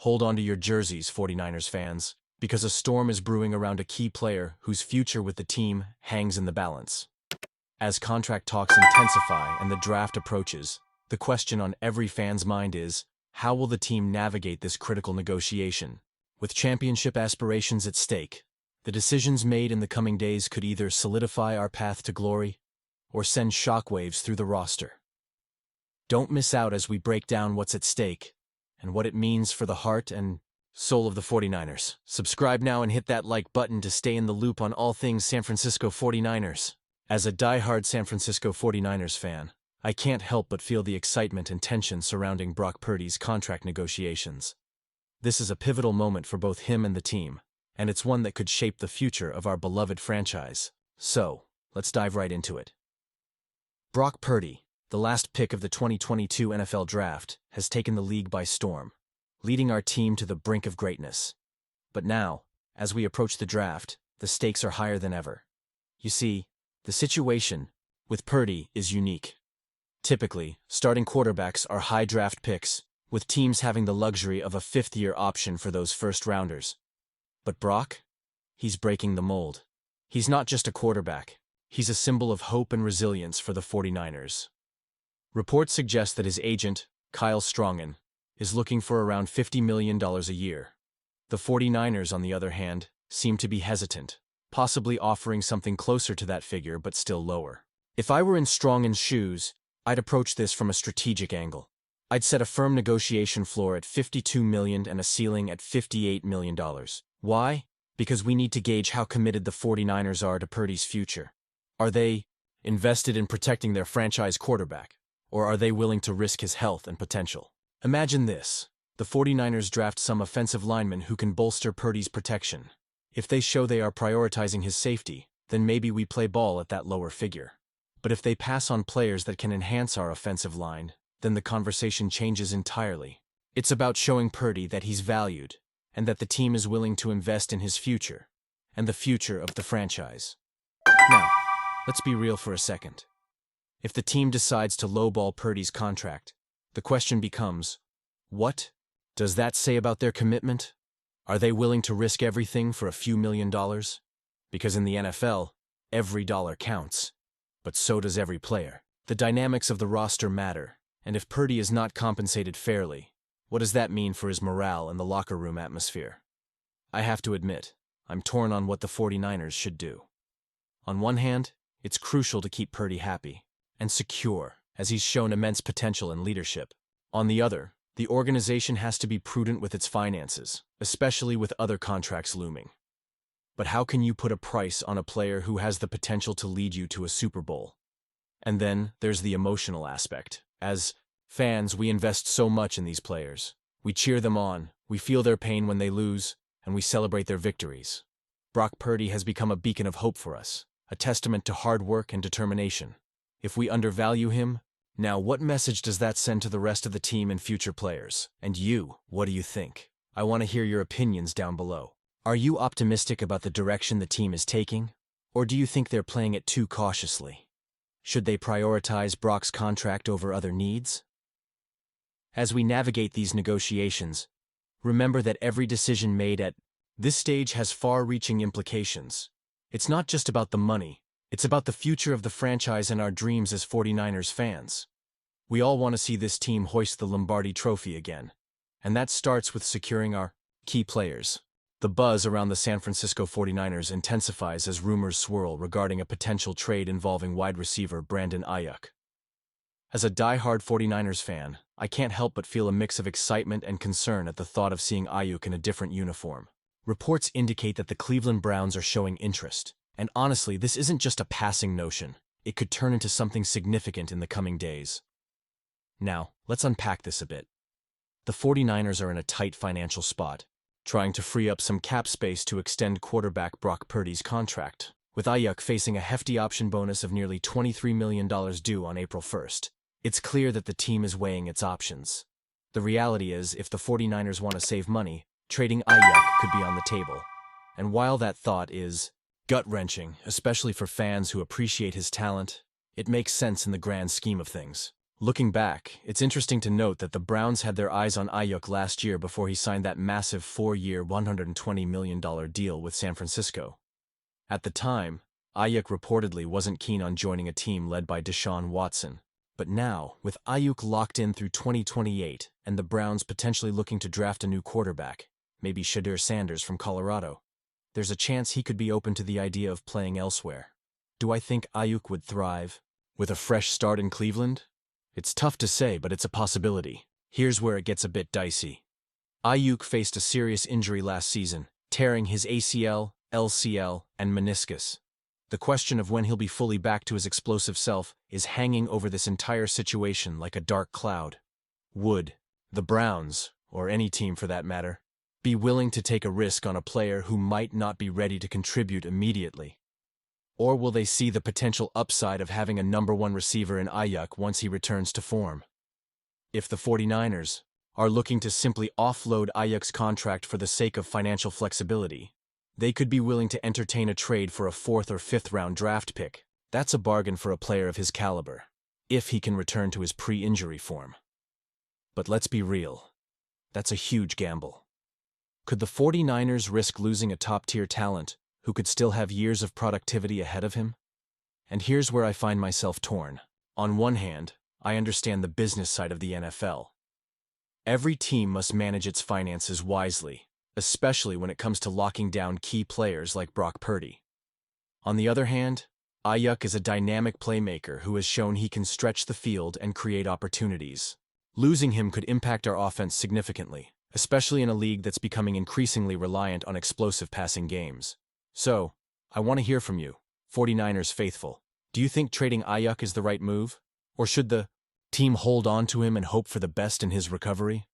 Hold on to your jerseys, 49ers fans, because a storm is brewing around a key player whose future with the team hangs in the balance. As contract talks intensify and the draft approaches, the question on every fan's mind is, how will the team navigate this critical negotiation? With championship aspirations at stake, the decisions made in the coming days could either solidify our path to glory or send shockwaves through the roster. Don't miss out as we break down what's at stake and what it means for the heart and soul of the 49ers. Subscribe now and hit that like button to stay in the loop on all things San Francisco 49ers. As a die-hard San Francisco 49ers fan, I can't help but feel the excitement and tension surrounding Brock Purdy's contract negotiations. This is a pivotal moment for both him and the team, and it's one that could shape the future of our beloved franchise. So, let's dive right into it. Brock Purdy, the last pick of the 2022 NFL Draft, has taken the league by storm, leading our team to the brink of greatness. But now, as we approach the draft, the stakes are higher than ever. You see, the situation with Purdy is unique. Typically, starting quarterbacks are high draft picks, with teams having the luxury of a fifth-year option for those first-rounders. But Brock? He's breaking the mold. He's not just a quarterback. He's a symbol of hope and resilience for the 49ers. Reports suggest that his agent, Kyle Strongen, is looking for around $50 million a year. The 49ers, on the other hand, seem to be hesitant, possibly offering something closer to that figure but still lower. If I were in Strongen's shoes, I'd approach this from a strategic angle. I'd set a firm negotiation floor at $52 million and a ceiling at $58 million. Why? Because we need to gauge how committed the 49ers are to Purdy's future. Are they invested in protecting their franchise quarterback, or are they willing to risk his health and potential? Imagine this. The 49ers draft some offensive lineman who can bolster Purdy's protection. If they show they are prioritizing his safety, then maybe we play ball at that lower figure. But if they pass on players that can enhance our offensive line, then the conversation changes entirely. It's about showing Purdy that he's valued, and that the team is willing to invest in his future, and the future of the franchise. Now, let's be real for a second. If the team decides to lowball Purdy's contract, the question becomes, what does that say about their commitment? Are they willing to risk everything for a few $1 million? Because in the NFL, every dollar counts. But so does every player. The dynamics of the roster matter, and if Purdy is not compensated fairly, what does that mean for his morale and the locker room atmosphere? I have to admit, I'm torn on what the 49ers should do. On one hand, it's crucial to keep Purdy happy and secure, as he's shown immense potential and leadership. On the other, the organization has to be prudent with its finances, especially with other contracts looming. But how can you put a price on a player who has the potential to lead you to a Super Bowl? And then there's the emotional aspect. As fans, we invest so much in these players. We cheer them on, we feel their pain when they lose, and we celebrate their victories. Brock Purdy has become a beacon of hope for us, a testament to hard work and determination. If we undervalue him, now what message does that send to the rest of the team and future players? And you, what do you think? I want to hear your opinions down below. Are you optimistic about the direction the team is taking? Or do you think they're playing it too cautiously? Should they prioritize Brock's contract over other needs? As we navigate these negotiations, remember that every decision made at this stage has far-reaching implications. It's not just about the money, it's about the future of the franchise and our dreams as 49ers fans. We all want to see this team hoist the Lombardi Trophy again, and that starts with securing our key players. The buzz around the San Francisco 49ers intensifies as rumors swirl regarding a potential trade involving wide receiver Brandon Aiyuk. As a die-hard 49ers fan, I can't help but feel a mix of excitement and concern at the thought of seeing Aiyuk in a different uniform. Reports indicate that the Cleveland Browns are showing interest, and honestly, this isn't just a passing notion. It could turn into something significant in the coming days. Now, let's unpack this a bit. The 49ers are in a tight financial spot, trying to free up some cap space to extend quarterback Brock Purdy's contract, with Aiyuk facing a hefty option bonus of nearly $23 million due on April 1st. It's clear that the team is weighing its options. The reality is, if the 49ers want to save money, trading Aiyuk could be on the table. And while that thought is gut-wrenching, especially for fans who appreciate his talent, it makes sense in the grand scheme of things. Looking back, it's interesting to note that the Browns had their eyes on Aiyuk last year before he signed that massive 4-year, $120 million deal with San Francisco. At the time, Aiyuk reportedly wasn't keen on joining a team led by Deshaun Watson. But now, with Aiyuk locked in through 2028 and the Browns potentially looking to draft a new quarterback, maybe Shedeur Sanders from Colorado, there's a chance he could be open to the idea of playing elsewhere. Do I think Aiyuk would thrive with a fresh start in Cleveland? It's tough to say, but it's a possibility. Here's where it gets a bit dicey. Aiyuk faced a serious injury last season, tearing his ACL, LCL, and meniscus. The question of when he'll be fully back to his explosive self is hanging over this entire situation like a dark cloud. Would the Browns, or any team for that matter, be willing to take a risk on a player who might not be ready to contribute immediately? Or will they see the potential upside of having a #1 receiver in Aiyuk once he returns to form? If the 49ers are looking to simply offload Aiyuk's contract for the sake of financial flexibility, they could be willing to entertain a trade for a 4th or 5th round draft pick. That's a bargain for a player of his caliber, if he can return to his pre-injury form. But let's be real, that's a huge gamble. Could the 49ers risk losing a top-tier talent who could still have years of productivity ahead of him? And here's where I find myself torn. On one hand, I understand the business side of the NFL. Every team must manage its finances wisely, especially when it comes to locking down key players like Brock Purdy. On the other hand, Aiyuk is a dynamic playmaker who has shown he can stretch the field and create opportunities. Losing him could impact our offense significantly, especially in a league that's becoming increasingly reliant on explosive passing games. So, I want to hear from you, 49ers faithful. Do you think trading Aiyuk is the right move? Or should the team hold on to him and hope for the best in his recovery?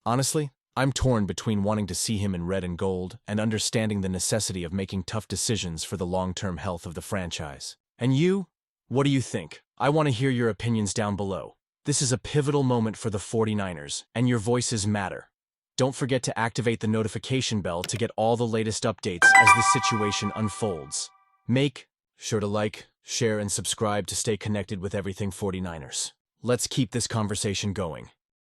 Honestly, I'm torn between wanting to see him in red and gold and understanding the necessity of making tough decisions for the long-term health of the franchise. And you? What do you think? I want to hear your opinions down below. This is a pivotal moment for the 49ers, and your voices matter. Don't forget to activate the notification bell to get all the latest updates as the situation unfolds. Make sure to like, share, and subscribe to stay connected with everything 49ers. Let's keep this conversation going.